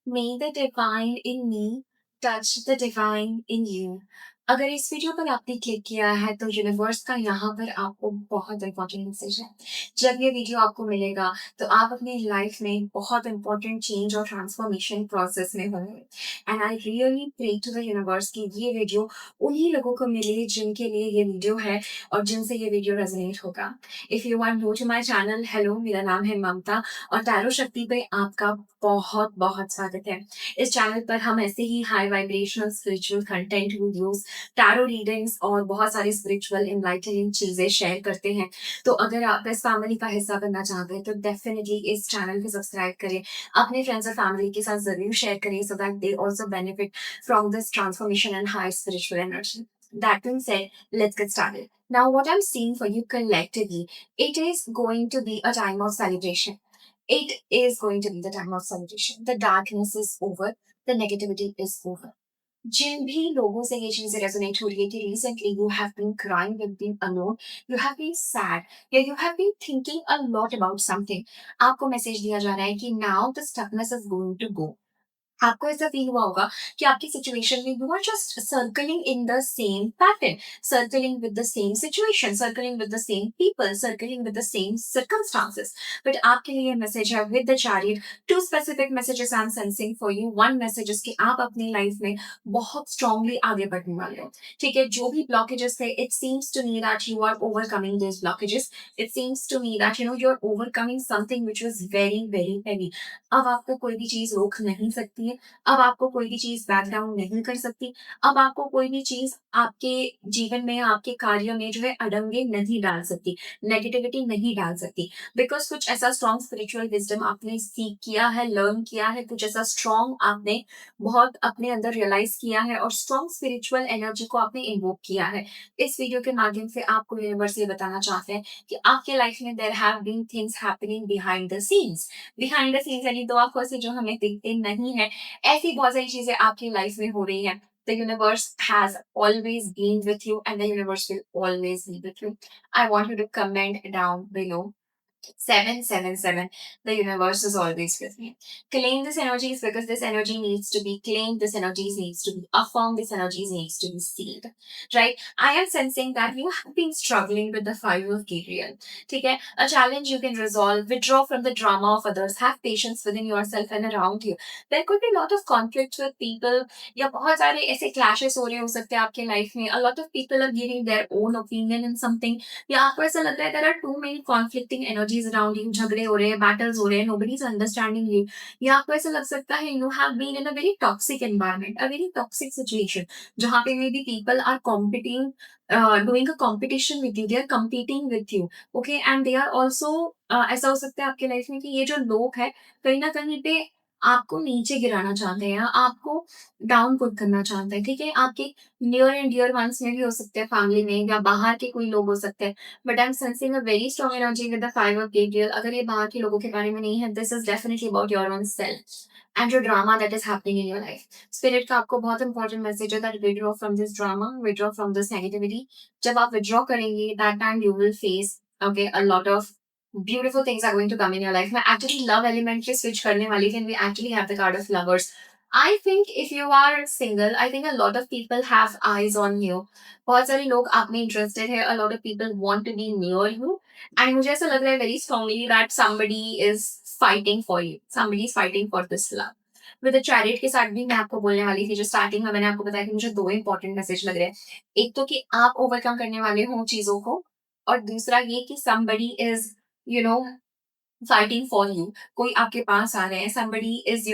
May the divine in me touch the divine in you. अगर इस video पर आपने क्लिक किया है तो यूनिवर्स का यहाँ पर आपको बहुत इंपॉर्टेंट मैसेज है। जब ये वीडियो आपको मिलेगा तो आप अपनी लाइफ में बहुत इंपॉर्टेंट चेंज और ट्रांसफॉर्मेशन प्रोसेस में होंगे and I really pray to the universe कि ये वीडियो उन्हीं लोगों को मिले जिनके लिए ये वीडियो है और जिनसे ये वीडियो रेजोनेट होगा। If you are new to my channel, hello, मेरा नाम है ममता और टैरो शक्ति पे आपका बहुत बहुत स्वागत है। इस चैनल पर हम ऐसे ही high vibrational spiritual content, videos, tarot readings और बहुत सारी स्पिरिचुअल इनलाइटनिंग चीजें शेयर करते हैं। तो अगर आप इस फैमिली का हिस्सा बनना चाहते हैं तो डेफिनेटली इस चैनल को सब्सक्राइब करें, अपने फ्रेंड्स और फैमिली के साथ जरूर शेयर करें so that they also benefit from this transformation and high spiritual energy. That being said, let's get started. Now, what I'm seeing for you collectively, it is going to be a time of celebration. It is going to be the time of celebration. The darkness is over. The negativity is over. जिन भी लोगों से ये चीजें resonate हो रही है कि recently you have been crying, you been alone, you have been sad या you have been thinking a lot about something, आपको मैसेज दिया जा रहा है कि now the stuckness is going to go. आपको ऐसा फील हुआ होगा कि आपकी सिचुएशन में you are just circling in the same pattern, circling with the same situation, circling with the same people, circling with the same circumstances. But आपके लिए message है with the chariot, two specific messages I am sensing for you. One message कि आप अपनी life में बहुत strongly आगे बढ़ने वाले हो। ठीक है, जो भी ब्लॉकेजेस थे, it seems to me that you are overcoming this blockages. It seems to me that you are overcoming something which was very very heavy. अब आपको कोई भी चीज रोक नहीं सकती है, अब आपको कोई भी चीज बैक डाउन नहीं कर सकती, अब आपको कोई भी चीज आपके जीवन में, आपके कार्य में जो है अड़ंगे नहीं डाल सकती, नेगेटिविटी नहीं डाल सकती। बिकॉज कुछ ऐसा स्ट्रॉन्ग स्पिरिचुअल विजडम आपने सीख किया है, लर्न किया है, कुछ ऐसा स्ट्रॉन्ग आपने बहुत अपने अंदर रियलाइज किया है और स्ट्रॉन्ग स्पिरिचुअल एनर्जी को आपने इन्वोक किया है। इस वीडियो के माध्यम से आपको यूनिवर्स ये बताना चाहते हैं कि आपके लाइफ में there have been things happening behind the scenes. Behind the scenes यानी दो आंखों से जो हमें दिखते नहीं है, ऐसी बहुत सारी चीजें आपकी लाइफ में हो रही हैं। The universe has always been with you and the universe will always be with you. I want you to comment down below 777. The universe is always with me. Claim this energies because this energy needs to be claimed. This energy needs to be affirmed. This energy needs to be sealed. Right? I am sensing that you have been struggling with the five of Gabriel. Okay? A challenge you can resolve. Withdraw from the drama of others. Have patience within yourself and around you. There could be a lot of conflicts with people. या बहुत सारे ऐसे clashes हो रहे हो सकते हैं आपके लाइफ में. A lot of people are giving their own opinion in something. या आपको ऐसा लग रहा है there are too many conflicting energies around you, झगड़े हो रहे हैं, battles हो रहे हैं, nobody is understanding you. या आपको ऐसा लग सकता है you have been in a very toxic environment, a very toxic situation, जहाँ पे maybe people are competing, doing a competition with you, they are competing with you, okay, and they are also ऐसा हो सकता है आपके life में कि ये जो लोग हैं कहीं ना कहीं पे आपको नीचे गिराना चाहते हैं, आपको डाउन पुट करना चाहते हैं। ठीक है, आपके नियर एंड डियर वंस में भी हो सकते हैं, फैमिली में या बाहर के कोई लोग हो सकते हैं। But I am sensing a very strong energy with the five of Gabriel. अगर ये बाहर के लोगों के बारे में नहीं है, this is definitely about your own self and your drama that is happening in your life. Spirit का आपको बहुत इंपॉर्टेंट मैसेज है that withdraw from this drama, withdraw from this negativity. जब आप विड्रॉ करेंगे that time you will face okay a lot of beautiful things are going to come in your life. मैं actually love element पे switch करने वाली थी and we actually have the card of lovers. I think if you are single, I think a lot of people have eyes on you. बहुत सारे लोग आप में interested है. A lot of people want to be near you. And मुझे ऐसा लग रहा है very strongly that somebody is fighting for you. Somebody is fighting for this love. With chariot के साथ भी मैं आपको बोलने वाली थी, जो स्टार्टिंग में मैंने आपको बताया कि मुझे दो इंपॉर्टेंट मैसेज लग रहे हैं। एक तो कि आप ओवरकम करने वाले हो चीजों को, और दूसरा ये कि somebody is you know fighting for you. कोई आपके पास आ रहे हैं, somebody is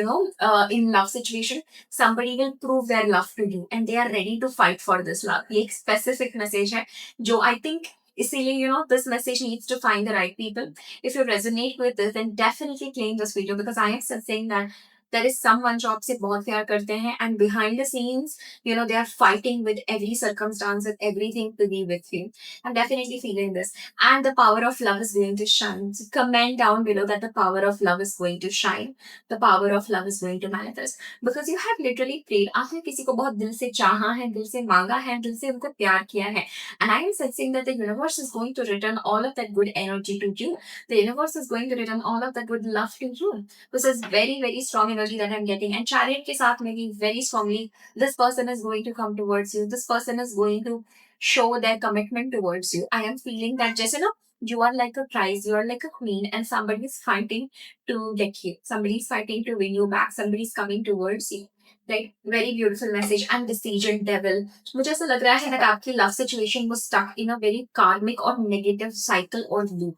in love situation, somebody will prove their love to you and they are ready to fight for this love. ये एक specific message है जो I think इसीलिए this message needs to find the right people. If you resonate with this, then definitely claim this video because I am saying that there is someone जो आपसे बहुत प्यार करते हैं and behind the scenes they are fighting with every circumstance, with everything to be with you. I'm definitely feeling this. And the power of love is going to shine. So comment down below that the power of love is going to shine. The power of love is going to manifest. Because you have literally prayed. आपने किसी को बहुत दिल से चाहा है, दिल से मांगा है, दिल से उनको प्यार किया है. And I am sensing that the universe is going to return all of that good energy to you. The universe is going to return all of that good love to you. This is very, very strong energy. energy that I'm getting. And chariot के साथ में भी very strongly, this person is going to come towards you. This person is going to show their commitment towards you. I am feeling that जैसे ना you are like a prize, you are like a queen, and somebody is fighting to get you. Somebody is fighting to win you back. Somebody is coming towards you. Right? Very beautiful message. And decision devil. मुझे ऐसा लग रहा है that आपकी love situation was stuck in a very karmic or negative cycle or loop.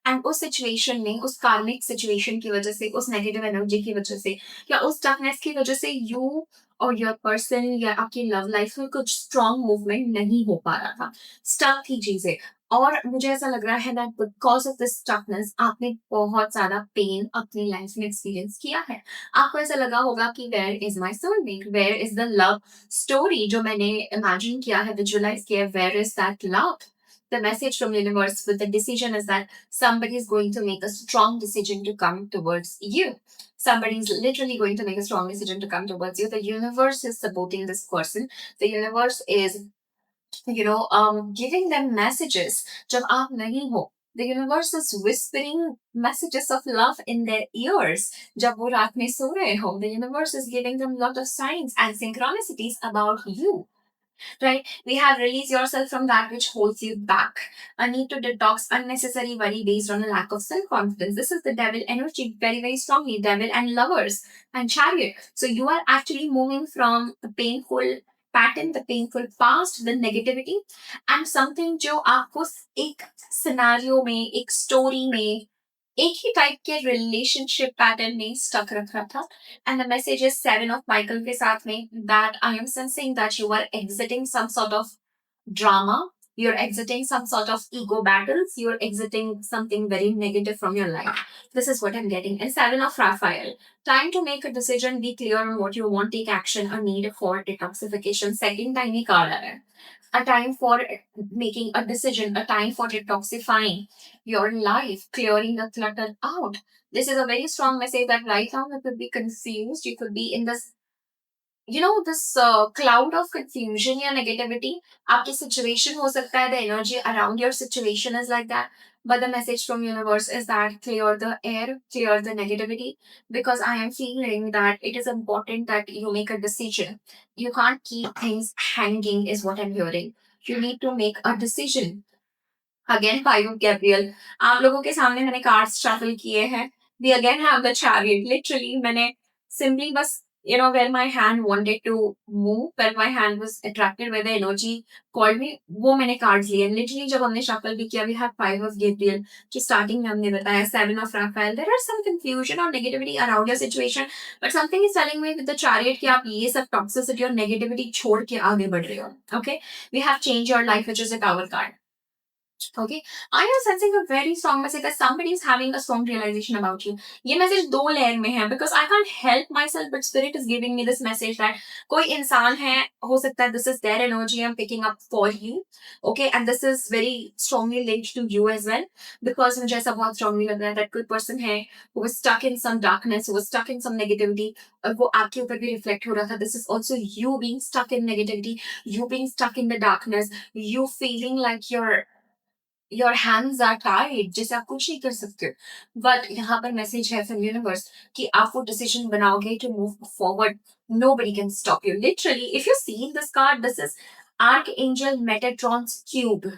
And उस situation में उस कार्मिक सिचुएशन की वजह से उस नेगेटिव एनर्जी की वजह से या उस स्टकनेस की वजह से यू और योर पर्सन या आपकी लव लाइफ में कुछ स्ट्रॉन्ग मूवमेंट नहीं हो पा रहा था, स्टक थी चीजें। और मुझे ऐसा लग रहा है that because of this stuckness आपने बहुत ज्यादा पेन अपनी लाइफ में एक्सपीरियंस किया है। आपको ऐसा लगा होगा कि where is my soulmate, where is the love story जो मैंने इमेजिन किया है, विजुअलाइज किया है, where is that love. The message from universe with the decision is that somebody is going to make a strong decision to come towards you. Somebody is literally going to make a strong decision to come towards you. The universe is supporting this person. The universe is, giving them messages. जब आप नहीं हो, the universe is whispering messages of love in their ears. जब वो रात में सो रहे हो, the universe is giving them lot of signs and synchronicities about you. Right? We have released yourself from that which holds you back. A need to detox unnecessary worry based on a lack of self-confidence. This is the devil energy very, very strongly. Devil and lovers and chariot. So you are actually moving from the painful pattern, the painful past, the negativity and something जो आपको एक scenario में, एक story में, एक ही type के relationship pattern में स्टक रख रहा था। And the message is seven of Michael के साथ में that I am sensing that you are exiting some sort of drama, you're exiting some sort of ego battles, you're exiting something very negative from your life. This is what I'm getting. And seven of Raphael, time to make a decision, be clear on what you want, take action, a need for detoxification. Second tiny card hai. A time for making a decision, a time for detoxifying your life, clearing the clutter out. This is a very strong message that right now you could be confused, you could be in this this cloud of confusion या negativity. आपकी situation हो सकता है, the energy around your situation is like that, but the message from universe is that clear the air, clear the negativity, because I am feeling that it is important that you make a decision. You can't keep things hanging is what I'm hearing. You need to make a decision. Again five of Gabriel, आप लोगों के सामने मैंने cards shuffle किए हैं। We again have the chariot. Literally मैंने simply बस where my hand wanted to move, where my hand was attracted, where the energy called me, वो मैंने कार्ड्स लिए। लिटरली जब हमने शफल भी किया, we have five of Gabriel कि स्टार्टिंग में हमने बताया, seven of Raphael, there are some confusion और negativity around your situation, but something is telling me with the chariot कि आप ये सब टॉक्सिसिटी और नेगेटिविटी छोड़ के आगे बढ़ रहे हो। Okay, we have change your life which is a tower card. Okay, I am sensing a very strong message that somebody is having a strong realization about you. ये message दो layer में है because I can't help myself, but spirit is giving me this message that कोई इंसान है, हो सकता है this is their energy I'm picking up for you. Okay, and this is very strongly linked to you as well because मुझे ऐसा बहुत strongly लग रहा है that कोई person है who was stuck in some darkness, who was stuck in some negativity और वो आपके ऊपर भी reflect हो रहा था. This is also you being stuck in negativity, you being stuck in the darkness, you feeling like your hands are tied, जैसे आप कुछ नहीं कर सकते। बट यहाँ पर मैसेज है फ्रॉम यूनिवर्स कि आप वो डिसीजन बनाओगे to move forward, nobody can stop you. Literally, if you see in this card, this is Archangel Metatron's cube.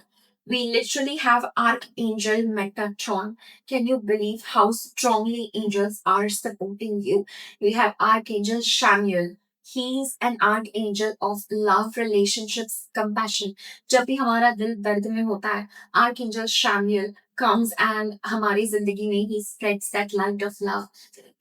We literally have Archangel Metatron. Can you believe how strongly angels are supporting you? We have Archangel Samuel. He's an archangel of love, relationships, compassion. जब भी हमारा दिल दर्द में होता है, Archangel Samuel comes and हमारी जिंदगी में he spreads that light of love.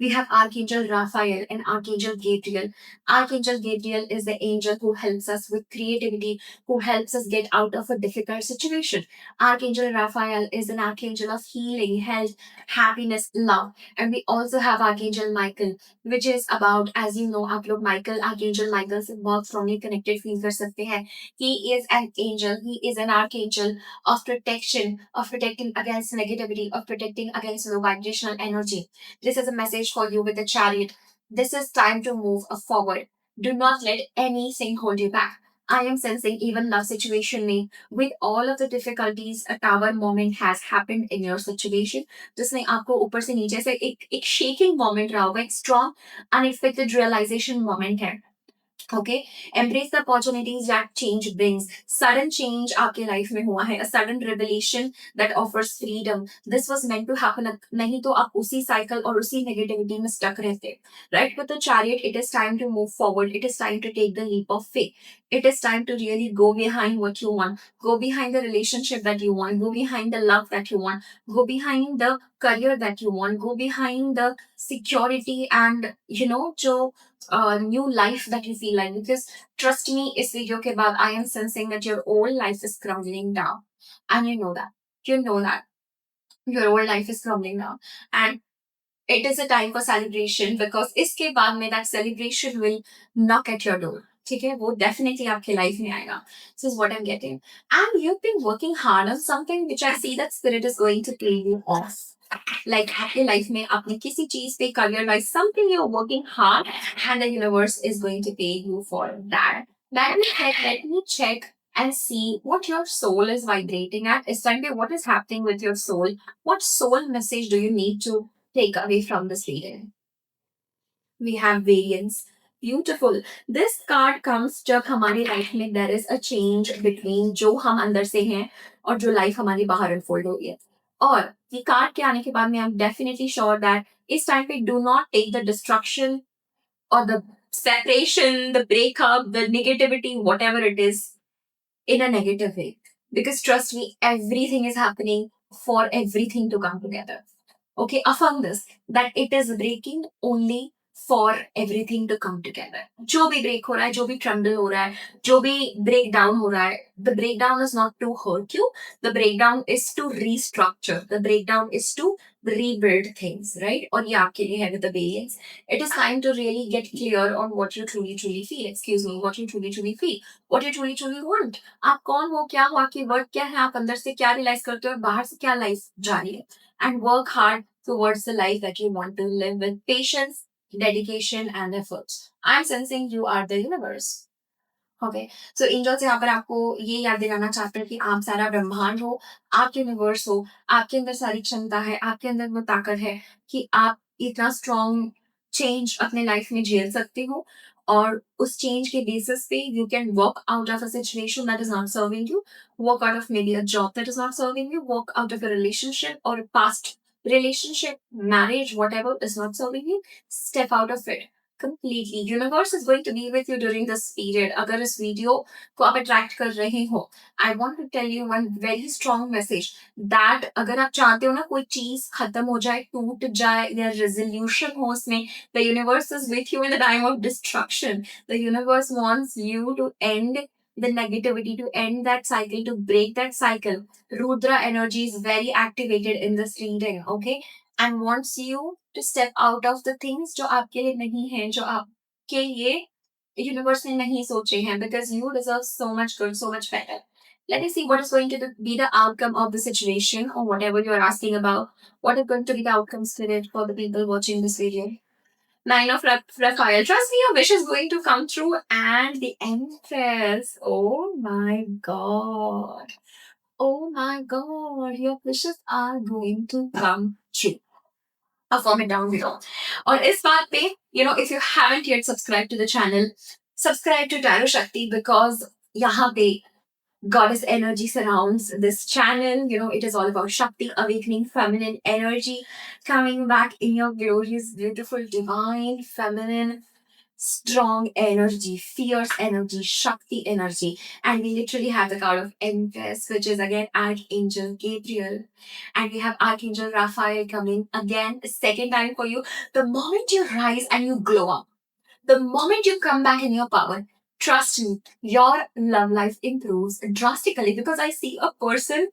We have Archangel Raphael and Archangel Gabriel. Archangel Gabriel is the angel who helps us with creativity, who helps us get out of a difficult situation. Archangel Raphael is an archangel of healing, health, happiness, love. And we also have Archangel Michael, which is about, as you know, आप लोग Michael, Archangel Michael से बहुत strongly connected feel कर सकते हैं. He is an angel. He is an archangel of protection, of protecting against negativity, of protecting against low vibrational energy. This is a message for you with the chariot. This is time to move forward. Do not let anything hold you back. I am sensing even love situation में with all of the difficulties a tower moment has happened in your situation जिसने आपको ऊपर से नीचे से एक shaking moment रहा होगा, एक strong unexpected realization moment है. Okay, embrace the opportunities that change brings. Sudden change आपके life में हुआ है, a sudden revelation that offers freedom. This was meant to happen. नहीं तो आप उसी cycle और उसी negativity में stuck रहते. Right, with the chariot, it is time to move forward. It is time to take the leap of faith. It is time to really go behind what you want. Go behind the relationship that you want. Go behind the love that you want. Go behind the career that you want. Go behind the security and जो new life that you feel like, because trust me इस video के बाद I am sensing that your old life is crumbling down, and you know that your old life is crumbling down, and it is a time for celebration because इसके बाद में that celebration will knock at your door. ठीक है, वो definitely आपके life में आएगा. This is what I'm getting. And you've been working hard on something which I see that spirit is going to pay you off. Like आपके life में आपने किसी चीज पे career wise something you're working hard and the universe is going to pay you for that. Let me check and see what your soul is vibrating at. Is Sunday, what is happening with your soul? What soul message do you need to take away from this reading? We have variance. Beautiful. This card comes जब हमारी life में there is a change between जो हम अंदर से हैं और जो लाइफ हमारी बाहर unfold हो रही है. और ये कार्ड के आने के बाद में I'm definitely sure that इस टाइम पे do not take the destruction or the separation, the breakup, the negativity, whatever it is, in a negative way. Because trust me, everything is happening for everything to come together. Okay, affirm this that it is breaking only for everything to come together. जो भी break हो रहा है, जो भी tremble हो रहा है, जो भी breakdown हो रहा है, the breakdown is not to hurt you. The breakdown is to restructure. The breakdown is to rebuild things, right? और ये आपके लिए है with the variance. It is time to really get clear on what you truly feel. Excuse me, what you truly feel. What you truly want. आप कौन हो, क्या हो, आपकी वर्क क्या है, आप अंदर से क्या रियलाइज करते हो और बाहर से क्या लाइफ जा रही है. And work hard towards the life that you want to live with patience, dedication, and efforts. I'm sensing you are the universe. Okay, so angels यहाँ पर आपको ये याद दिलाना चाहते हैं कि आप सारा ब्रह्मांड हो, आप यूनिवर्स हो, आपके अंदर सारी क्षमता है, आपके अंदर वो ताकत है कि आप इतना स्ट्रॉन्ग चेंज अपने लाइफ में झेल सकते हो और उस चेंज के बेसिस पे you can work out of a situation that is not serving you, work out of may be a job that is not serving you, work out of a relationship और past relationship, marriage, whatever is not serving you, step out of it completely. Universe is going to be with you during this period. अगर इस video को आप attract कर रहे हो, I want to tell you one very strong message that अगर आप चाहते हो ना कोई चीज खत्म हो जाए, टूट जाए या रेजोल्यूशन हो उसमें, the universe is with you in the time of destruction. The universe wants you to end the negativity, to end that cycle, to break that cycle. Rudra energy is very activated in this reading, okay? And wants you to step out of the things जो आपके लिए नहीं हैं, जो आपके लिए universe ने नहीं सोचे हैं, because you deserve so much good, so much better. Let us see what is going to be the outcome of the situation or whatever you are asking about. What is going to be the outcome spirit for the people watching this video? Nine of Raphael. Trust me, your wish is going to come true. And the Empress. Oh my god. Oh my god. Your wishes are going to come true. I'll comment down below. और इस बात पे, if you haven't yet subscribed to the channel, subscribe to Tarot Shakti because यहाँ पे goddess energy surrounds this channel. It is all about Shakti, awakening feminine energy, coming back in your glorious, beautiful, divine, feminine, strong energy, fierce energy, Shakti energy. And we literally have the card of Empress, which is again Archangel Gabriel. And we have Archangel Raphael coming again, a second time for you. The moment you rise and you glow up, the moment you come back in your power, trust me, your love life improves drastically because I see a person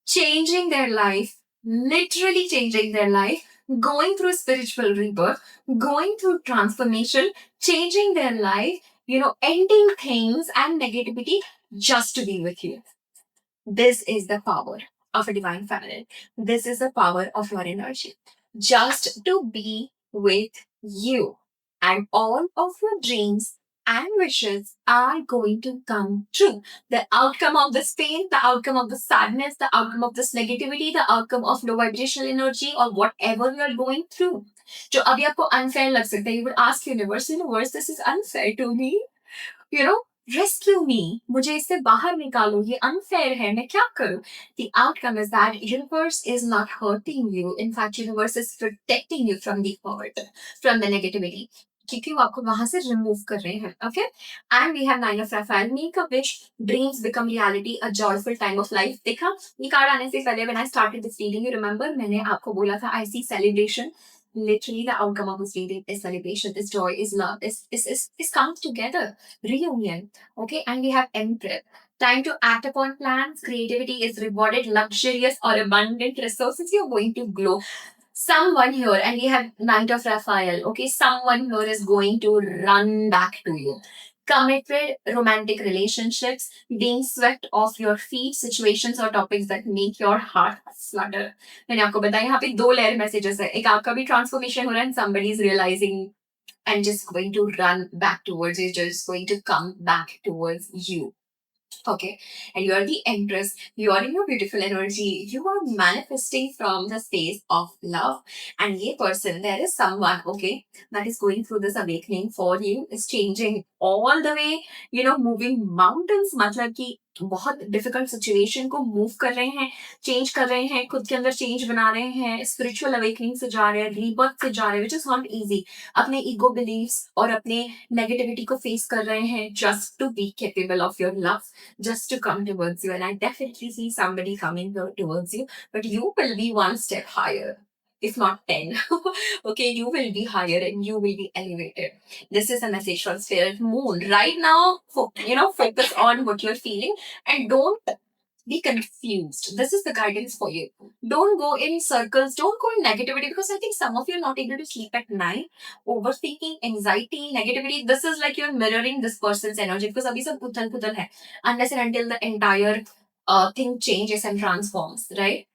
changing their life, literally changing their life, going through spiritual rebirth, going through transformation, changing their life, ending things and negativity just to be with you. This is the power of a divine feminine. This is the power of your energy. Just to be with you. And all of your dreams and wishes are going to come true. The outcome of this pain, the outcome of the sadness, the outcome of this negativity, the outcome of low vibrational energy or whatever you are going through. जो अभी आपको unfair लग सकता है, you would ask universe, this is unfair to me. You know, rescue me. मुझे इससे बाहर निकालो. ये unfair है. मैं क्या करूं? The outcome is that universe is not hurting you. In fact, universe is protecting you from the hurt, from the negativity. क्योंकि वो आपको वहां से रिमूव कर रहे हैं. Okay and we have nine of Raphael. Make a wish, dreams become reality, a joyful time of life. देखा, ये कार्ड आने से पहले when I started this reading, you remember मैंने आपको बोला था I see celebration. Literally, the outcome of this reading is celebration, is joy, is love, is comes together, reunion. Okay, and we have Emperor. Time to act upon plans. Creativity is rewarded. Luxurious or abundant resources. You're going to glow. Someone here, and we have Knight of Raphael. Okay, someone here is going to run back to you. Committed romantic relationships, being swept off your feet, situations or topics that make your heart flutter. मैंने आपको बताया यहाँ पे दो layer messages है. एक आपका भी ट्रांसफॉर्मेशन हो रहा है and somebody is realizing and just going to run back towards you, just going to come back towards you. Okay, and you are the empress, you are in your beautiful energy, you are manifesting from the space of love. And ye person, there is someone, okay, that is going through this awakening for you, is changing all the way, moving mountains. मतलब कि बहुत difficult situation को move कर रहे हैं, change कर रहे हैं, खुद के अंदर चेंज बना रहे हैं, स्पिरिचुअल अवेकनिंग से जा रहे हैं, रीबर्थ से जा रहे हैं, विच इज नॉट इजी. अपने ईगो बिलीव्स और अपने नेगेटिविटी को फेस कर रहे हैं just to be capable of your love, just to come towards you. And I definitely see somebody coming towards you, but you will be one step higher, if not 10. Okay, you will be higher and you will be elevated. This is a message from Spirit Moon. Right now, focus on what you're feeling and don't be confused. This is the guidance for you. Don't go in circles, don't go in negativity, because I think some of you are not able to sleep at night. Overthinking, anxiety, negativity. This is like you're mirroring this person's energy because abhi sab uthal puthal hai. Unless and until the entire thing changes and transforms, right?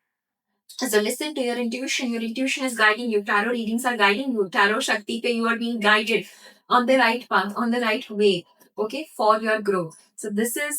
So listen to your intuition. Your intuition is guiding you. Tarot readings are guiding you. Tarot Shakti pe you are being guided on the right path, on the right way. Okay, for your growth. So this is,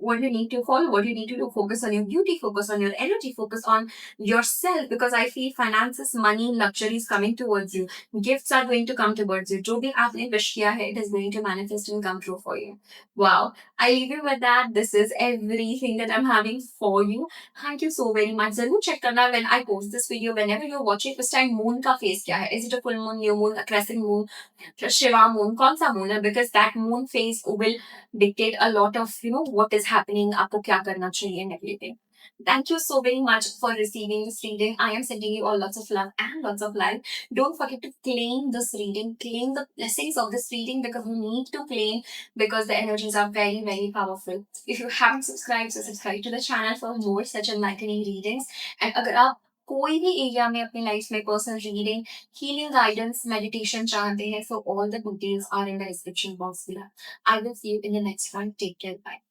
what you need to follow, what you need to do. Focus on your beauty, focus on your energy, focus on yourself. Because I feel finances, money, luxury is coming towards you. Gifts are going to come towards you. जो भी आपने wish किया है, it is going to manifest and come true for you. Wow. I leave you with that. This is everything that I'm having for you. Thank you so very much. जरूर check करना when I post this video, whenever you're watching, this time moon का phase क्या है? Is it a full moon, new moon, a crescent moon, Shiva moon? कौन सा moon है? Because that moon phase will dictate a lot of what is happening, आपको क्या करना चाहिए and everything. Thank you so very much for receiving this reading. I am sending you all lots of love and lots of light. Don't forget to claim this reading, claim the blessings of this reading because you need to claim because the energies are very, very powerful. If you haven't subscribed, so subscribe to the channel for more such enlightening readings. And अगर आप कोई भी area में अपनी life में personal reading, healing guidance, meditation चाहते हैं, so all the details are in the description box below. I will see you in the next one. Take care. Bye.